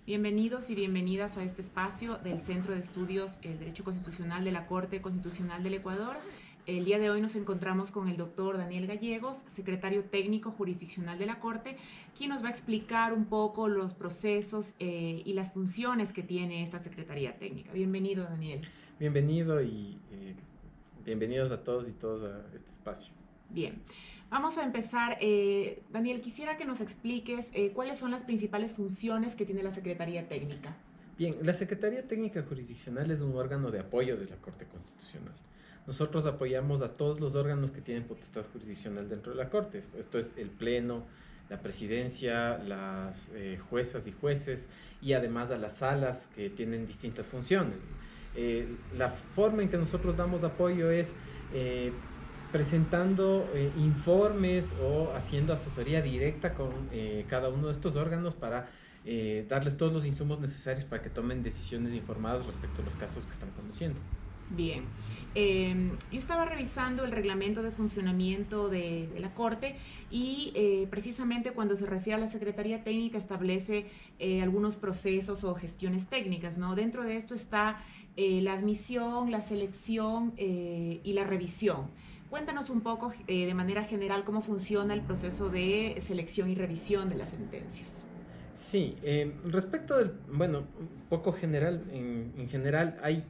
Bienvenidos y bienvenidas a este espacio del Centro de Estudios el Derecho Constitucional de la Corte Constitucional del Ecuador. El día de hoy nos encontramos con el doctor Daniel Gallegos, secretario técnico jurisdiccional de la Corte, quien nos va a explicar un poco los procesos y las funciones que tiene esta Secretaría Técnica. Bienvenido, Daniel. Bienvenido y bienvenidos a todos y todas a este espacio. Bien, vamos a empezar. Daniel, quisiera que nos expliques cuáles son las principales funciones que tiene la Secretaría Técnica. Bien, la Secretaría Técnica Jurisdiccional es un órgano de apoyo de la Corte Constitucional. Nosotros apoyamos a todos los órganos que tienen potestad jurisdiccional dentro de la Corte. Esto es el Pleno, la Presidencia, las juezas y jueces y además a las salas que tienen distintas funciones. La forma en que nosotros damos apoyo es presentando informes o haciendo asesoría directa con cada uno de estos órganos para darles todos los insumos necesarios para que tomen decisiones informadas respecto a los casos que están conociendo. Bien, yo estaba revisando el reglamento de funcionamiento de la Corte y precisamente cuando se refiere a la Secretaría Técnica establece algunos procesos o gestiones técnicas, ¿no? Dentro de esto está la admisión, la selección y la revisión. Cuéntanos un poco de manera general cómo funciona el proceso de selección y revisión de las sentencias. Sí, respecto del, bueno, un poco general, en general hay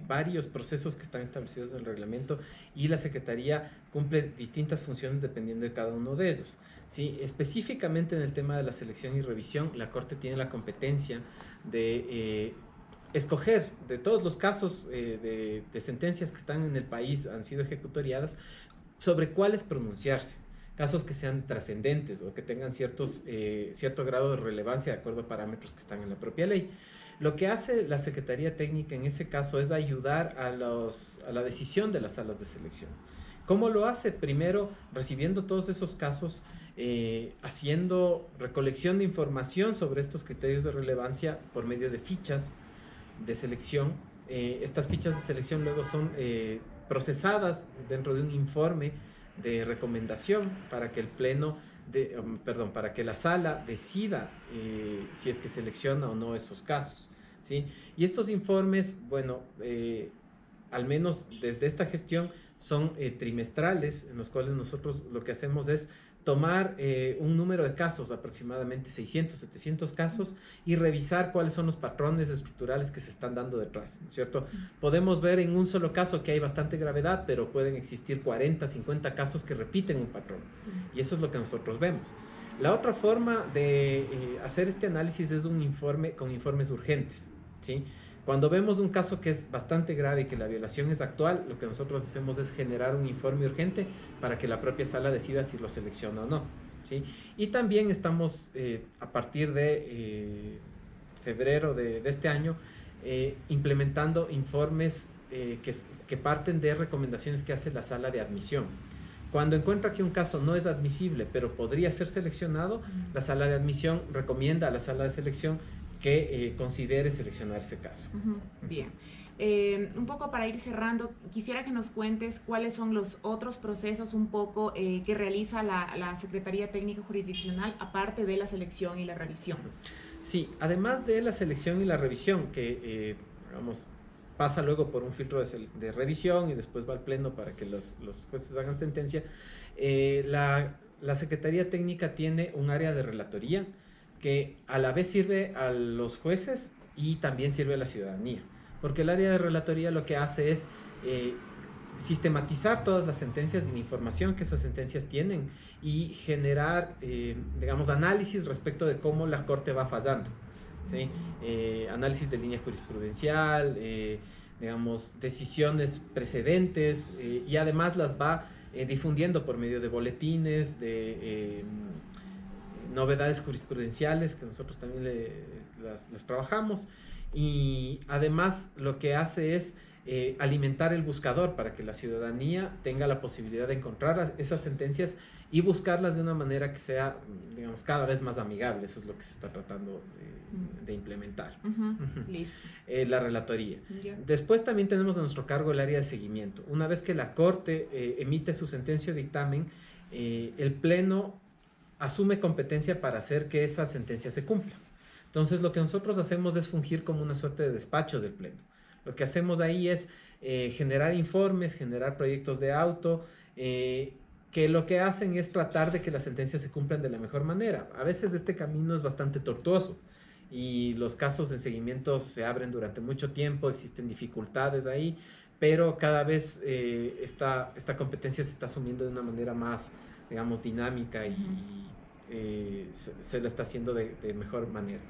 varios procesos que están establecidos en el reglamento y la Secretaría cumple distintas funciones dependiendo de cada uno de ellos. Sí, específicamente en el tema de la selección y revisión, la Corte tiene la competencia de escoger de todos los casos de sentencias que están en el país, han sido ejecutoriadas, sobre cuáles pronunciarse. Casos que sean trascendentes o que tengan cierto grado de relevancia de acuerdo a parámetros que están en la propia ley. Lo que hace la Secretaría Técnica en ese caso es ayudar a la decisión de las salas de selección. ¿Cómo lo hace? Primero, recibiendo todos esos casos, haciendo recolección de información sobre estos criterios de relevancia por medio de fichas de selección. Estas fichas de selección luego son procesadas dentro de un informe de recomendación para que el pleno, para que la sala decida si es que selecciona o no esos casos, ¿sí? Y estos informes, bueno, al menos desde esta gestión, son trimestrales, en los cuales nosotros lo que hacemos es tomar un número de casos, aproximadamente 600, 700 casos, y revisar cuáles son los patrones estructurales que se están dando detrás, ¿no es cierto? Podemos ver en un solo caso que hay bastante gravedad, pero pueden existir 40, 50 casos que repiten un patrón, y eso es lo que nosotros vemos. La otra forma de hacer este análisis es un informe con informes urgentes, ¿sí? Cuando vemos un caso que es bastante grave y que la violación es actual, lo que nosotros hacemos es generar un informe urgente para que la propia sala decida si lo selecciona o no, ¿sí? Y también estamos, a partir de febrero de este año, implementando informes que parten de recomendaciones que hace la sala de admisión. Cuando encuentra que un caso no es admisible, pero podría ser seleccionado, la sala de admisión recomienda a la sala de selección que considere seleccionar ese caso. Bien. Un poco para ir cerrando, quisiera que nos cuentes cuáles son los otros procesos un poco que realiza la Secretaría Técnica Jurisdiccional aparte de la selección y la revisión. Sí, además de la selección y la revisión, que pasa luego por un filtro de revisión y después va al pleno para que los jueces hagan sentencia, la Secretaría Técnica tiene un área de relatoría que a la vez sirve a los jueces y también sirve a la ciudadanía, porque el área de relatoría lo que hace es sistematizar todas las sentencias y la información que esas sentencias tienen y generar, digamos, análisis respecto de cómo la Corte va fallando, ¿sí? Análisis de línea jurisprudencial, digamos, decisiones precedentes, y además las va difundiendo por medio de boletines, de novedades jurisprudenciales que nosotros también las trabajamos, y además lo que hace es alimentar el buscador para que la ciudadanía tenga la posibilidad de encontrar esas sentencias y buscarlas de una manera que sea, digamos, cada vez más amigable. Eso es lo que se está tratando de implementar. Listo. La relatoría. Yeah. Después también tenemos a nuestro cargo el área de seguimiento. Una vez que la Corte emite su sentencia o dictamen, el Pleno asume competencia para hacer que esa sentencia se cumpla. Entonces, lo que nosotros hacemos es fungir como una suerte de despacho del Pleno. Lo que hacemos ahí es generar informes, generar proyectos de auto, que lo que hacen es tratar de que las sentencias se cumplan de la mejor manera. A veces este camino es bastante tortuoso y los casos de seguimiento se abren durante mucho tiempo, existen dificultades ahí, pero cada vez esta competencia se está asumiendo de una manera más, digamos, dinámica y se la está haciendo de mejor manera.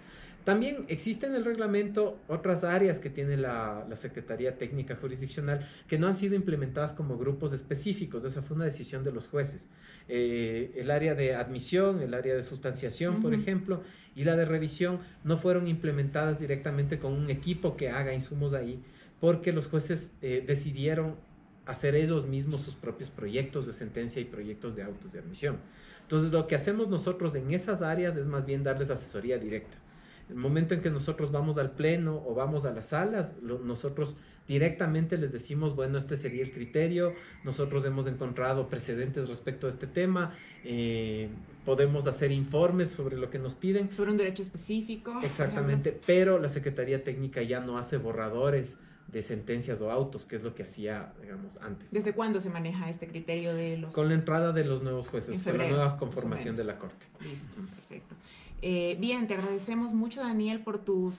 También existen en el reglamento otras áreas que tiene la Secretaría Técnica Jurisdiccional que no han sido implementadas como grupos específicos. Esa fue una decisión de los jueces. El área de admisión, el área de sustanciación, por ejemplo, y la de revisión no fueron implementadas directamente con un equipo que haga insumos ahí, porque los jueces decidieron hacer ellos mismos sus propios proyectos de sentencia y proyectos de autos de admisión. Entonces, lo que hacemos nosotros en esas áreas es más bien darles asesoría directa. El momento en que nosotros vamos al pleno o vamos a las salas, nosotros directamente les decimos, bueno, este sería el criterio, nosotros hemos encontrado precedentes respecto a este tema, podemos hacer informes sobre lo que nos piden. Sobre un derecho específico. Exactamente, pero la Secretaría Técnica ya no hace borradores de sentencias o autos, que es lo que hacía, digamos, antes. ¿Desde cuándo se maneja este criterio de los...? Con la entrada de los nuevos jueces, febrero, con la nueva conformación de la Corte. Listo, perfecto. Bien, te agradecemos mucho, Daniel, por tu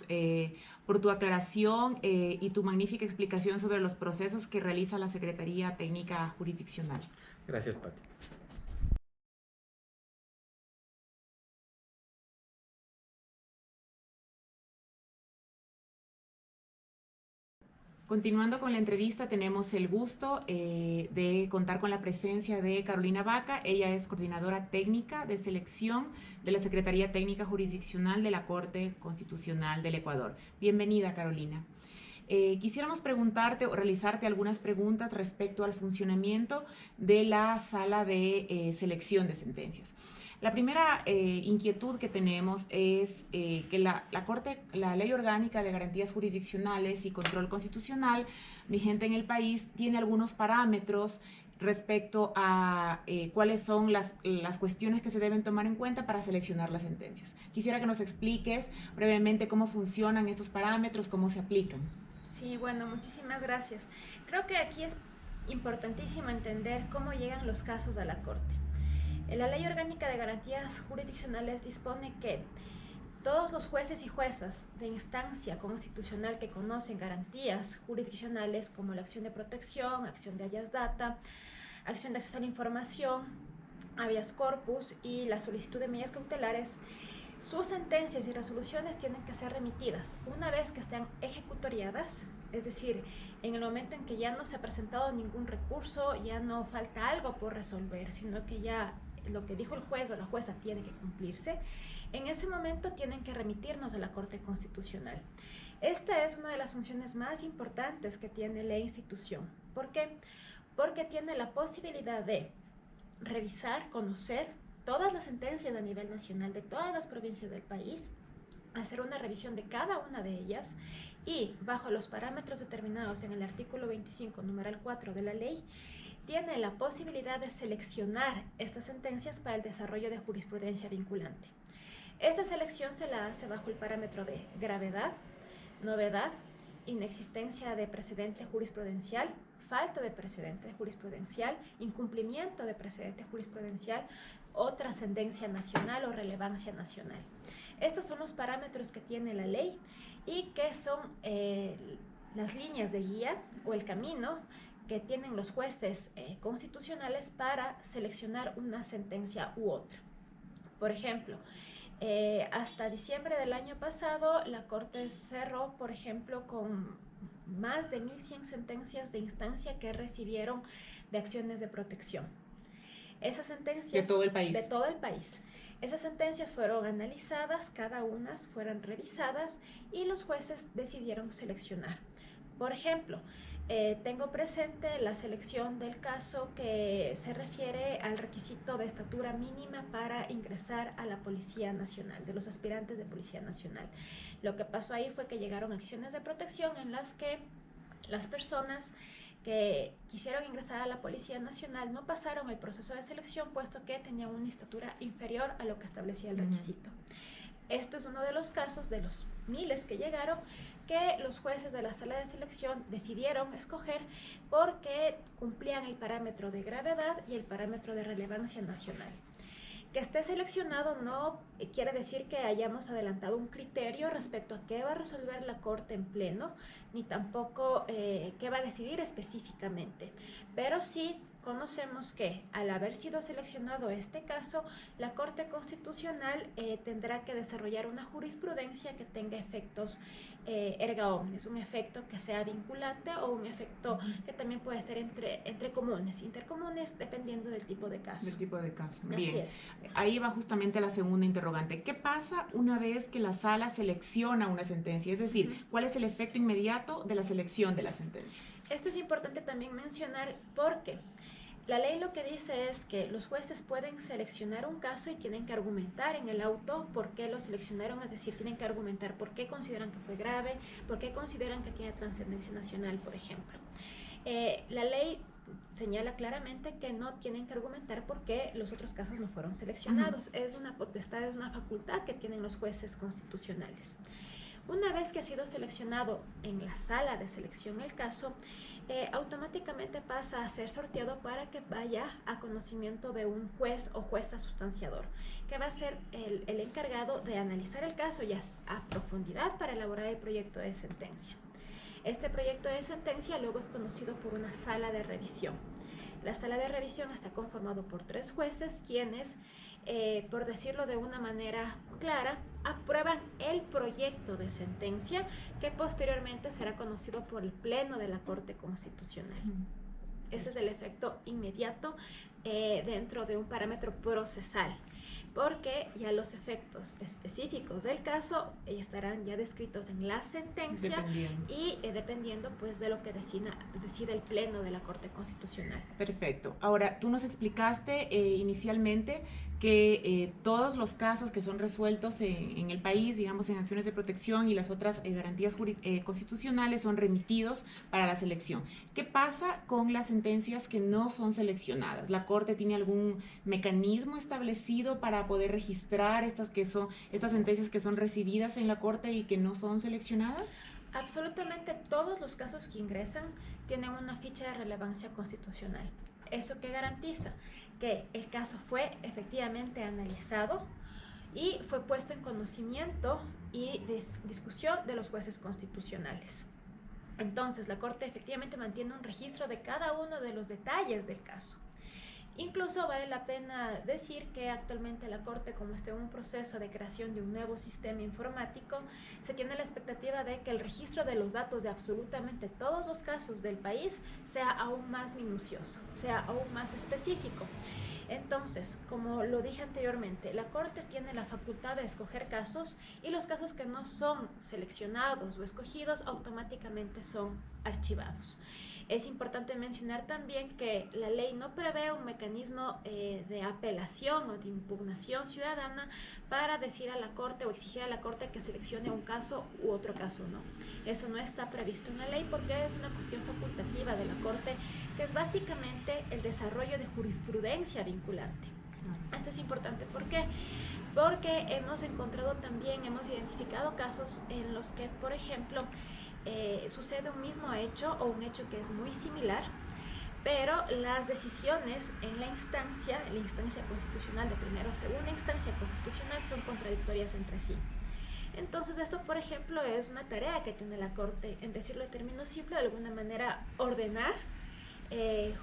aclaración y tu magnífica explicación sobre los procesos que realiza la Secretaría Técnica Jurisdiccional. Gracias, Pati. Continuando con la entrevista, tenemos el gusto de contar con la presencia de Carolina Vaca. Ella es coordinadora técnica de selección de la Secretaría Técnica Jurisdiccional de la Corte Constitucional del Ecuador. Bienvenida, Carolina. Quisiéramos preguntarte o realizarte algunas preguntas respecto al funcionamiento de la sala de selección de sentencias. La primera inquietud que tenemos es que la Ley Orgánica de Garantías Jurisdiccionales y Control Constitucional vigente en el país tiene algunos parámetros respecto a cuáles son las cuestiones que se deben tomar en cuenta para seleccionar las sentencias. Quisiera que nos expliques brevemente cómo funcionan estos parámetros, cómo se aplican. Sí, bueno, muchísimas gracias. Creo que aquí es importantísimo entender cómo llegan los casos a la Corte. La Ley Orgánica de Garantías Jurisdiccionales dispone que todos los jueces y juezas de instancia constitucional que conocen garantías jurisdiccionales como la acción de protección, acción de habeas data, acción de acceso a la información, habeas corpus y la solicitud de medidas cautelares, sus sentencias y resoluciones tienen que ser remitidas una vez que estén ejecutoriadas, es decir, en el momento en que ya no se ha presentado ningún recurso, ya no falta algo por resolver, sino que ya lo que dijo el juez o la jueza tiene que cumplirse. En ese momento tienen que remitirnos a la Corte Constitucional. Esta es una de las funciones más importantes que tiene la institución. ¿Por qué? Porque tiene la posibilidad de revisar, conocer todas las sentencias a nivel nacional de todas las provincias del país, hacer una revisión de cada una de ellas y, bajo los parámetros determinados en el artículo 25, numeral 4 de la ley, tiene la posibilidad de seleccionar estas sentencias para el desarrollo de jurisprudencia vinculante. Esta selección se la hace bajo el parámetro de gravedad, novedad, inexistencia de precedente jurisprudencial, falta de precedente jurisprudencial, incumplimiento de precedente jurisprudencial o trascendencia nacional o relevancia nacional. Estos son los parámetros que tiene la ley y que son las líneas de guía o el camino que tienen los jueces constitucionales para seleccionar una sentencia u otra. Por ejemplo, hasta diciembre del año pasado, la Corte cerró, por ejemplo, con más de 1.100 sentencias de instancia que recibieron de acciones de protección. Esas sentencias... De todo el país. De todo el país. Esas sentencias fueron analizadas, cada una fueron revisadas y los jueces decidieron seleccionar. Por ejemplo, tengo presente la selección del caso que se refiere al requisito de estatura mínima para ingresar a la Policía Nacional, de los aspirantes de Policía Nacional. Lo que pasó ahí fue que llegaron acciones de protección en las que las personas que quisieron ingresar a la Policía Nacional no pasaron el proceso de selección, puesto que tenían una estatura inferior a lo que establecía el requisito. Este es uno de los casos de los miles que llegaron que los jueces de la sala de selección decidieron escoger porque cumplían el parámetro de gravedad y el parámetro de relevancia nacional. Que esté seleccionado no quiere decir que hayamos adelantado un criterio respecto a qué va a resolver la Corte en pleno, ni tampoco qué va a decidir específicamente, pero sí conocemos que al haber sido seleccionado este caso, la Corte Constitucional tendrá que desarrollar una jurisprudencia que tenga efectos erga omnes, un efecto que sea vinculante o un efecto que también puede ser entre comunes, intercomunes, dependiendo del tipo de caso. Del tipo de caso. Así Bien. es. Ahí va justamente la segunda interrogante. ¿Qué pasa una vez que la sala selecciona una sentencia? Es decir, ¿cuál es el efecto inmediato de la selección de la sentencia? Esto es importante también mencionar porque la ley lo que dice es que los jueces pueden seleccionar un caso y tienen que argumentar en el auto por qué lo seleccionaron, es decir, tienen que argumentar por qué consideran que fue grave, por qué consideran que tiene trascendencia nacional, por ejemplo. La ley señala claramente que no tienen que argumentar por qué los otros casos no fueron seleccionados. Es una potestad, es una facultad que tienen los jueces constitucionales. Una vez que ha sido seleccionado en la sala de selección el caso, automáticamente pasa a ser sorteado para que vaya a conocimiento de un juez o jueza sustanciador, que va a ser el encargado de analizar el caso ya a profundidad para elaborar el proyecto de sentencia. Este proyecto de sentencia luego es conocido por una sala de revisión. La sala de revisión está conformado por 3 jueces, quienes, por decirlo de una manera clara, aprueban el proyecto de sentencia que posteriormente será conocido por el Pleno de la Corte Constitucional. Ese es el efecto inmediato dentro de un parámetro procesal, porque ya los efectos específicos del caso estarán ya descritos en la sentencia y dependiendo pues de lo que decida el Pleno de la Corte Constitucional. Perfecto. Ahora, tú nos explicaste inicialmente que todos los casos que son resueltos en el país, digamos en acciones de protección y las otras garantías constitucionales son remitidos para la selección. ¿Qué pasa con las sentencias que no son seleccionadas? ¿La Corte tiene algún mecanismo establecido para poder registrar estas sentencias que son recibidas en la Corte y que no son seleccionadas? Absolutamente todos los casos que ingresan tienen una ficha de relevancia constitucional. ¿Eso qué garantiza? Que el caso fue efectivamente analizado y fue puesto en conocimiento y discusión de los jueces constitucionales. Entonces, la Corte efectivamente mantiene un registro de cada uno de los detalles del caso. Incluso vale la pena decir que actualmente la Corte, como está en un proceso de creación de un nuevo sistema informático, se tiene la expectativa de que el registro de los datos de absolutamente todos los casos del país sea aún más minucioso, sea aún más específico. Entonces, como lo dije anteriormente, la Corte tiene la facultad de escoger casos y los casos que no son seleccionados o escogidos automáticamente son archivados. Es importante mencionar también que la ley no prevé un mecanismo de apelación o de impugnación ciudadana para decir a la Corte o exigir a la Corte que seleccione un caso u otro caso no. Eso no está previsto en la ley porque es una cuestión facultativa de la Corte, que es básicamente el desarrollo de jurisprudencia vinculante. Esto es importante. ¿Por qué? Porque hemos identificado casos en los que, por ejemplo, sucede un mismo hecho o un hecho que es muy similar, pero las decisiones en la instancia constitucional de primera o segunda instancia constitucional son contradictorias entre sí. Entonces esto, por ejemplo, es una tarea que tiene la Corte, en decirlo en términos simples, de alguna manera ordenar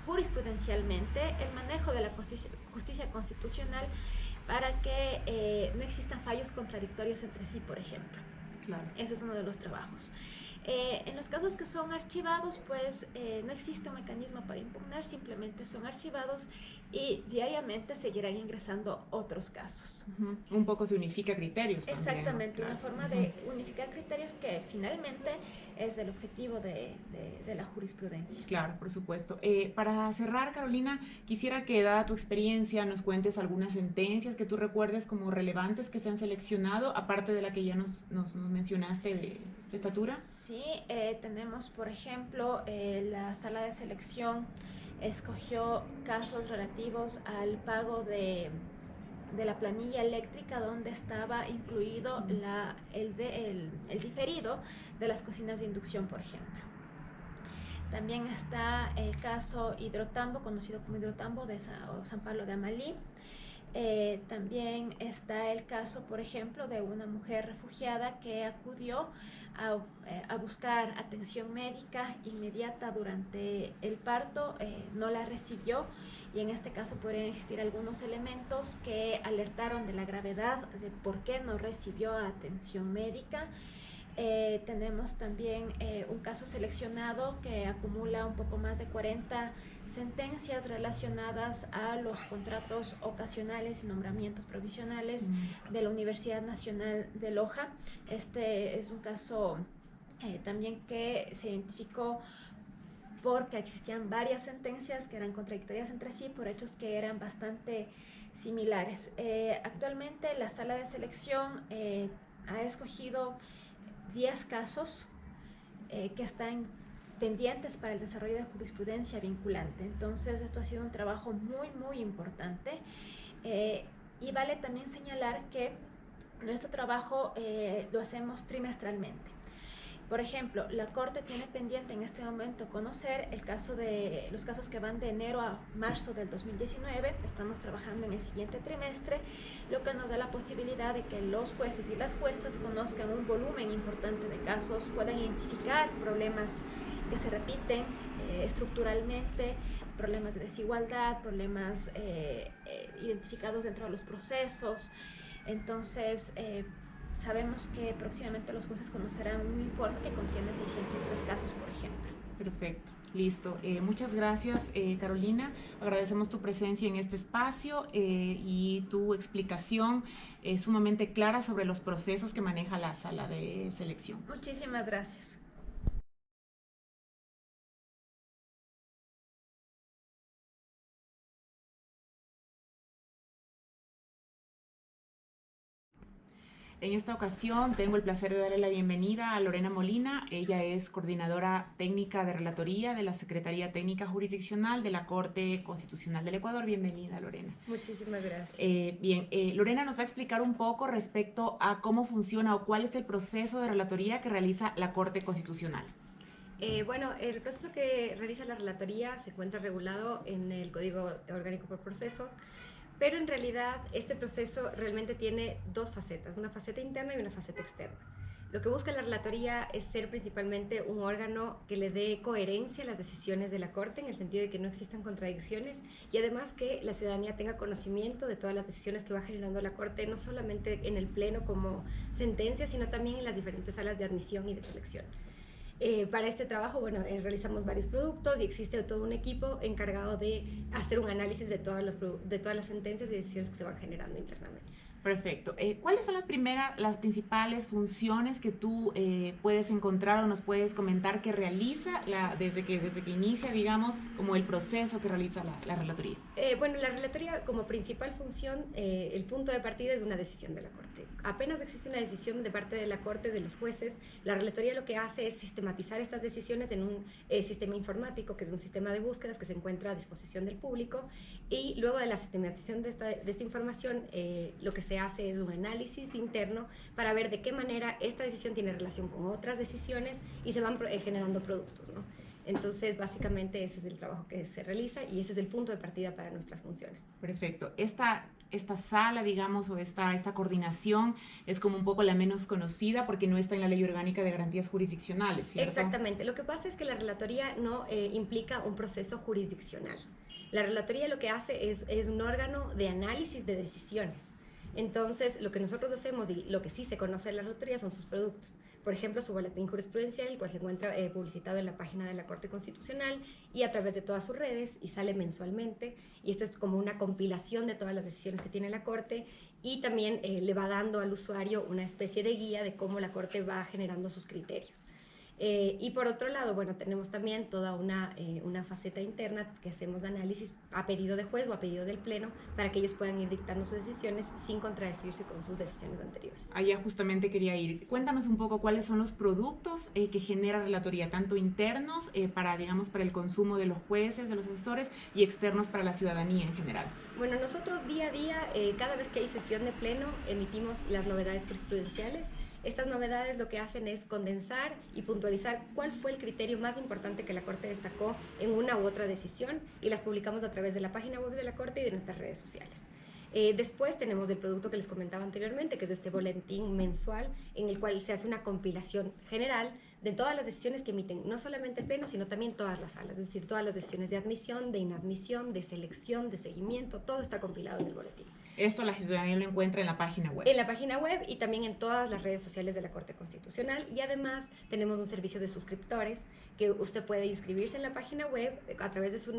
jurisprudencialmente el manejo de la justicia constitucional para que no existan fallos contradictorios entre sí, por ejemplo. Claro. Ese es uno de los trabajos. En los casos que son archivados, pues no existe un mecanismo para impugnar, simplemente son archivados y diariamente seguirán ingresando otros casos. Un poco se unifica criterios también. Exactamente, Claro. una forma de unificar criterios que finalmente es el objetivo de la jurisprudencia. Claro, por supuesto. Para cerrar, Carolina, quisiera que, dada tu experiencia, nos cuentes algunas sentencias que tú recuerdes como relevantes que se han seleccionado, aparte de la que ya nos mencionaste de estatura. Sí, tenemos, por ejemplo, la sala de selección escogió casos relativos al pago de la planilla eléctrica, donde estaba incluido el diferido de las cocinas de inducción, por ejemplo. También está el caso Hidrotambo, conocido como Hidrotambo de San Pablo de Amalí. También está el caso, por ejemplo, de una mujer refugiada que acudió a buscar atención médica inmediata durante el parto, no la recibió, y en este caso podrían existir algunos elementos que alertaron de la gravedad de por qué no recibió atención médica. Tenemos también un caso seleccionado que acumula un poco más de 40 sentencias relacionadas a los contratos ocasionales y nombramientos provisionales de la Universidad Nacional de Loja. Este es un caso también que se identificó porque existían varias sentencias que eran contradictorias entre sí por hechos que eran bastante similares. Actualmente la sala de selección ha escogido 10 casos que están pendientes para el desarrollo de jurisprudencia vinculante. Entonces esto ha sido un trabajo muy importante, y vale también señalar que nuestro trabajo lo hacemos trimestralmente. Por ejemplo, la Corte tiene pendiente en este momento conocer los casos que van de enero a marzo del 2019. Estamos trabajando en el siguiente trimestre, lo que nos da la posibilidad de que los jueces y las juezas conozcan un volumen importante de casos, puedan identificar problemas que se repiten estructuralmente, problemas de desigualdad, problemas identificados dentro de los procesos. Entonces, sabemos que próximamente los jueces conocerán un informe que contiene 603 casos, por ejemplo. Perfecto, listo. Muchas gracias, Carolina. Agradecemos tu presencia en este espacio y tu explicación sumamente clara sobre los procesos que maneja la sala de selección. Muchísimas gracias. En esta ocasión tengo el placer de darle la bienvenida a Lorena Molina. Ella es coordinadora técnica de relatoría de la Secretaría Técnica Jurisdiccional de la Corte Constitucional del Ecuador. Bienvenida, Lorena. Muchísimas gracias. Lorena nos va a explicar un poco respecto a cómo funciona o cuál es el proceso de relatoría que realiza la Corte Constitucional. Bueno, el proceso que realiza la relatoría se encuentra regulado en el Código Orgánico por Procesos, pero en realidad este proceso realmente tiene dos facetas, una faceta interna y una faceta externa. Lo que busca la relatoría es ser principalmente un órgano que le dé coherencia a las decisiones de la Corte, en el sentido de que no existan contradicciones, y además que la ciudadanía tenga conocimiento de todas las decisiones que va generando la Corte, no solamente en el Pleno como sentencia, sino también en las diferentes salas de admisión y de selección. Para este trabajo, bueno, realizamos varios productos y existe todo un equipo encargado de hacer un análisis de todas las sentencias y decisiones que se van generando internamente. Perfecto. ¿Cuáles son las principales funciones que tú puedes encontrar o nos puedes comentar que realiza desde que inicia, digamos, como el proceso que realiza la relatoría? Bueno, la relatoría como principal función, el punto de partida es una decisión de la Corte. Apenas existe una decisión de parte de la Corte, de los jueces, la relatoría lo que hace es sistematizar estas decisiones en un sistema informático, que es un sistema de búsquedas que se encuentra a disposición del público, y luego de la sistematización de esta información, lo que se hace es un análisis interno para ver de qué manera esta decisión tiene relación con otras decisiones y se van generando productos, ¿no? Entonces, básicamente ese es el trabajo que se realiza y ese es el punto de partida para nuestras funciones. Perfecto. Esta sala, digamos, o esta coordinación es como un poco la menos conocida porque no está en la Ley Orgánica de Garantías Jurisdiccionales, ¿cierto? Exactamente. Lo que pasa es que la relatoría no implica un proceso jurisdiccional. La relatoría lo que hace es un órgano de análisis de decisiones. Entonces, lo que nosotros hacemos y lo que sí se conoce de la relatoría son sus productos. Por ejemplo, su boletín jurisprudencial, el cual se encuentra publicitado en la página de la Corte Constitucional y a través de todas sus redes, y sale mensualmente. Y esto es como una compilación de todas las decisiones que tiene la Corte, y también le va dando al usuario una especie de guía de cómo la Corte va generando sus criterios. Y por otro lado, bueno, tenemos también toda una faceta interna que hacemos análisis a pedido de juez o a pedido del pleno para que ellos puedan ir dictando sus decisiones sin contradecirse con sus decisiones anteriores. Allá justamente quería ir. Cuéntanos un poco cuáles son los productos que genera relatoría, tanto internos para, digamos, para el consumo de los jueces, de los asesores, y externos para la ciudadanía en general. Bueno, nosotros día a día, cada vez que hay sesión de pleno, emitimos las novedades jurisprudenciales. Estas novedades lo que hacen es condensar y puntualizar cuál fue el criterio más importante que la Corte destacó en una u otra decisión, y las publicamos a través de la página web de la Corte y de nuestras redes sociales. Después tenemos el producto que les comentaba anteriormente, que es este boletín mensual en el cual se hace una compilación general de todas las decisiones que emiten, no solamente el pleno, sino también todas las salas, es decir, todas las decisiones de admisión, de inadmisión, de selección, de seguimiento, todo está compilado en el boletín. Esto la ciudadanía lo encuentra en la página web. En la página web y también en todas las redes sociales de la Corte Constitucional, y además tenemos un servicio de suscriptores que usted puede inscribirse en la página web a través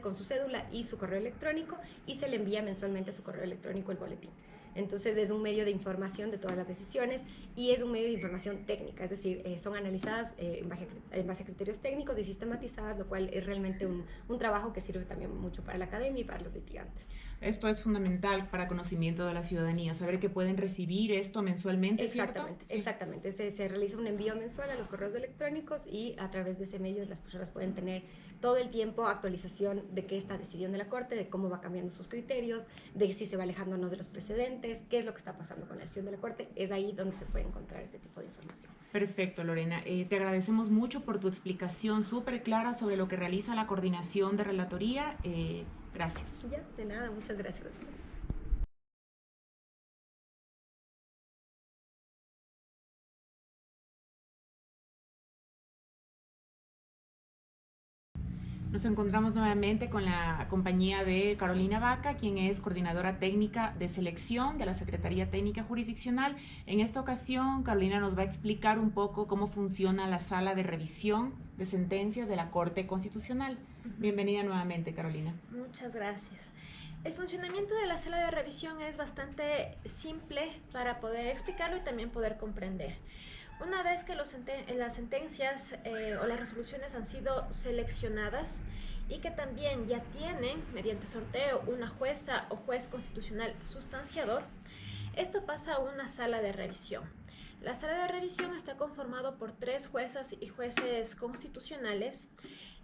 con su cédula y su correo electrónico, y se le envía mensualmente a su correo electrónico el boletín. Entonces es un medio de información de todas las decisiones y es un medio de información técnica, es decir, son analizadas en base a criterios técnicos y sistematizadas, lo cual es realmente un trabajo que sirve también mucho para la academia y para los litigantes. Esto es fundamental para conocimiento de la ciudadanía, saber que pueden recibir esto mensualmente, Exactamente, ¿cierto? exactamente. Se realiza un envío mensual a los correos electrónicos y a través de ese medio las personas pueden tener todo el tiempo actualización de qué está decidiendo la Corte, de cómo va cambiando sus criterios, de si se va alejando o no de los precedentes, qué es lo que está pasando con la decisión de la Corte. Es ahí donde se puede encontrar este tipo de información. Perfecto, Lorena. Te agradecemos mucho por tu explicación súper clara sobre lo que realiza la coordinación de relatoría. Gracias. Ya, de nada, muchas gracias. Nos encontramos nuevamente con la compañía de Carolina Vaca, quien es coordinadora técnica de selección de la Secretaría Técnica Jurisdiccional. En esta ocasión, Carolina nos va a explicar un poco cómo funciona la sala de revisión de sentencias de la Corte Constitucional. Bienvenida nuevamente, Carolina. Muchas gracias. El funcionamiento de la sala de revisión es bastante simple para poder explicarlo y también poder comprender. Una vez que las sentencias o las resoluciones han sido seleccionadas y que también ya tienen, mediante sorteo, una jueza o juez constitucional sustanciador, esto pasa a una sala de revisión. La sala de revisión está conformado por 3 juezas y jueces constitucionales.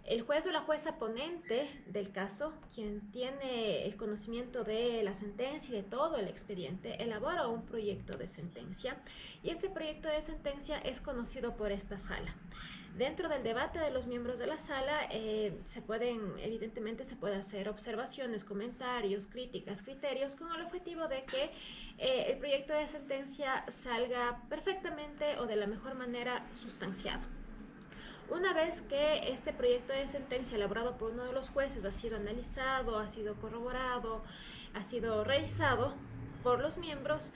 El juez o la jueza ponente del caso, quien tiene el conocimiento de la sentencia y de todo el expediente, elabora un proyecto de sentencia, y este proyecto de sentencia es conocido por esta sala. Dentro del debate de los miembros de la sala evidentemente se puede hacer observaciones, comentarios, críticas, criterios, con el objetivo de que el proyecto de sentencia salga perfectamente o de la mejor manera sustanciado. Una vez que este proyecto de sentencia elaborado por uno de los jueces ha sido analizado, ha sido corroborado, ha sido revisado por los miembros,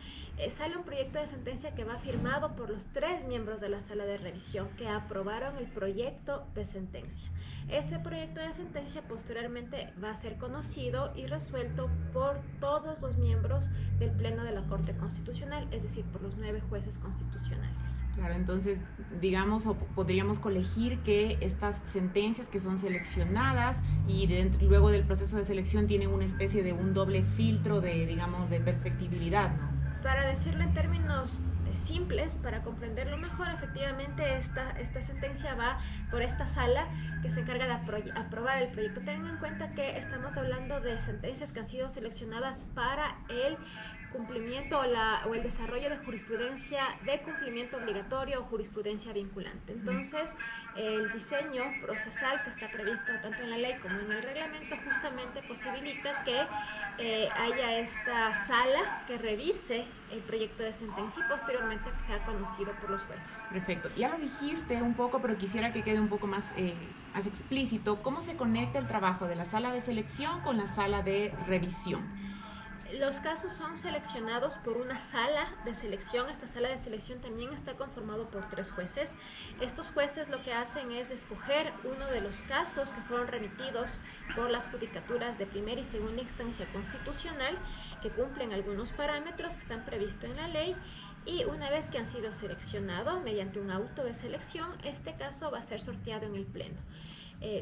sale un proyecto de sentencia que va firmado por los 3 miembros de la sala de revisión que aprobaron el proyecto de sentencia. Ese proyecto de sentencia posteriormente va a ser conocido y resuelto por todos los miembros del Pleno de la Corte Constitucional, es decir, por los 9 jueces constitucionales. Claro, entonces, digamos, o podríamos colegir que estas sentencias que son seleccionadas y luego del proceso de selección tienen una especie de un doble filtro de, digamos, de perfectibilidad, ¿no? Para decirlo en términos simples, para comprenderlo mejor, efectivamente esta sentencia va por esta sala que se encarga de aprobar el proyecto. Tengan en cuenta que estamos hablando de sentencias que han sido seleccionadas para el cumplimiento o el desarrollo de jurisprudencia de cumplimiento obligatorio o jurisprudencia vinculante. Entonces, el diseño procesal que está previsto tanto en la ley como en el reglamento justamente posibilita que haya esta sala que revise el proyecto de sentencia y posteriormente que sea conocido por los jueces. Perfecto. Ya lo dijiste un poco, pero quisiera que quede un poco más explícito. ¿Cómo se conecta el trabajo de la sala de selección con la sala de revisión? Los casos son seleccionados por una sala de selección. Esta sala de selección también está conformado por 3 jueces. Estos jueces lo que hacen es escoger uno de los casos que fueron remitidos por las judicaturas de primera y segunda instancia constitucional, que cumplen algunos parámetros que están previstos en la ley, y una vez que han sido seleccionados mediante un auto de selección, este caso va a ser sorteado en el pleno.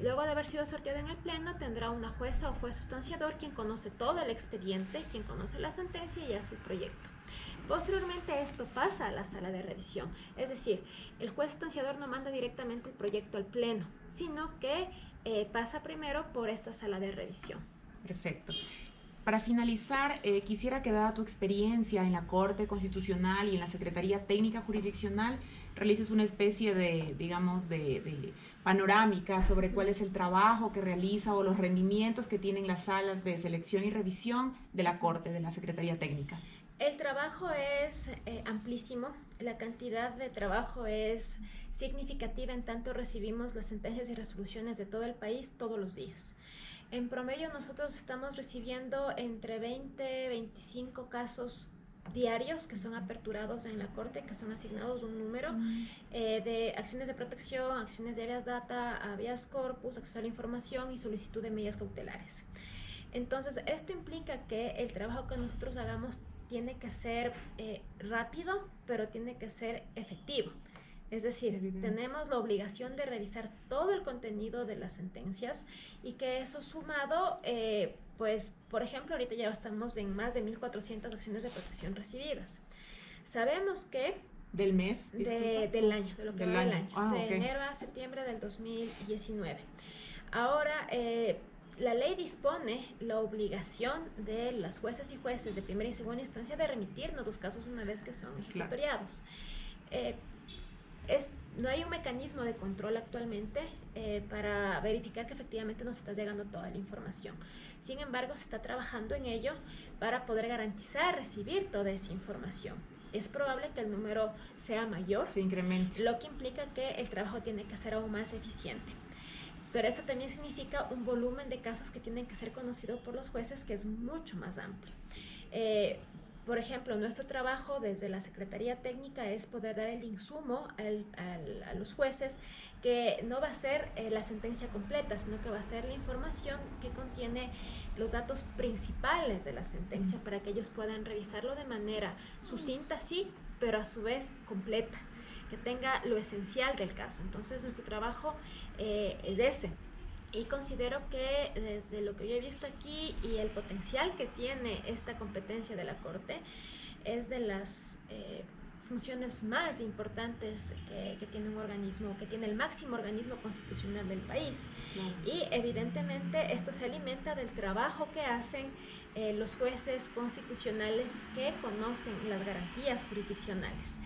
Luego de haber sido sorteado en el pleno, tendrá una jueza o juez sustanciador quien conoce todo el expediente, quien conoce la sentencia y hace el proyecto. Posteriormente esto pasa a la sala de revisión, es decir, el juez sustanciador no manda directamente el proyecto al pleno, sino que pasa primero por esta sala de revisión. Perfecto. Para finalizar, quisiera que, dada tu experiencia en la Corte Constitucional y en la Secretaría Técnica Jurisdiccional, realices una especie de, digamos, de panorámica sobre cuál es el trabajo que realiza o los rendimientos que tienen las salas de selección y revisión de la Corte, de la Secretaría Técnica. El trabajo es amplísimo, la cantidad de trabajo es significativa, en tanto recibimos las sentencias y resoluciones de todo el país todos los días. En promedio nosotros estamos recibiendo entre 20 y 25 casos diarios que son aperturados en la Corte, que son asignados un número de acciones de protección, acciones de habeas data, habeas corpus, acceso a la información y solicitud de medidas cautelares. Entonces, esto implica que el trabajo que nosotros hagamos tiene que ser rápido, pero tiene que ser efectivo. Es decir, tenemos la obligación de revisar todo el contenido de las sentencias y que eso sumado, pues, por ejemplo, ahorita ya estamos en más de 1.400 acciones de protección recibidas. Sabemos que... ¿Del mes? Del año, de lo que va del año. De okay. Enero a septiembre del 2019. Ahora, la ley dispone la obligación de las jueces y jueces de primera y segunda instancia de remitirnos los casos una vez que son ejecutoriados. No hay un mecanismo de control actualmente para verificar que efectivamente nos está llegando toda la información. Sin embargo, se está trabajando en ello para poder garantizar recibir toda esa información. Es probable que el número sea mayor, se incremente, lo que implica que el trabajo tiene que ser aún más eficiente. Pero eso también significa un volumen de casos que tienen que ser conocidos por los jueces que es mucho más amplio. Por ejemplo, nuestro trabajo desde la Secretaría Técnica es poder dar el insumo a los jueces, que no va a ser la sentencia completa, sino que va a ser la información que contiene los datos principales de la sentencia para que ellos puedan revisarlo de manera sucinta, sí, pero a su vez completa, que tenga lo esencial del caso. Entonces, nuestro trabajo es ese. Y considero que desde lo que yo he visto aquí y el potencial que tiene esta competencia de la Corte, es de las funciones más importantes que tiene un organismo, que tiene el máximo organismo constitucional del país. Y evidentemente esto se alimenta del trabajo que hacen los jueces constitucionales que conocen las garantías jurisdiccionales.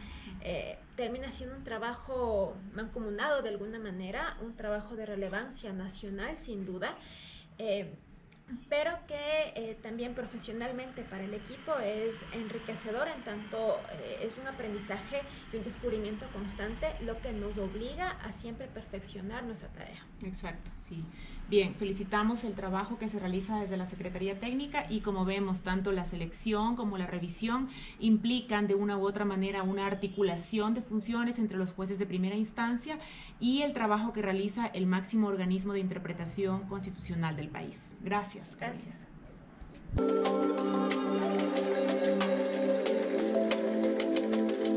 Termina siendo un trabajo mancomunado de alguna manera, un trabajo de relevancia nacional sin duda, pero que también profesionalmente para el equipo es enriquecedor, en tanto es un aprendizaje y un descubrimiento constante, lo que nos obliga a siempre perfeccionar nuestra tarea. Exacto, sí. Bien, felicitamos el trabajo que se realiza desde la Secretaría Técnica y, como vemos, tanto la selección como la revisión implican de una u otra manera una articulación de funciones entre los jueces de primera instancia y el trabajo que realiza el máximo organismo de interpretación constitucional del país. Gracias. Gracias.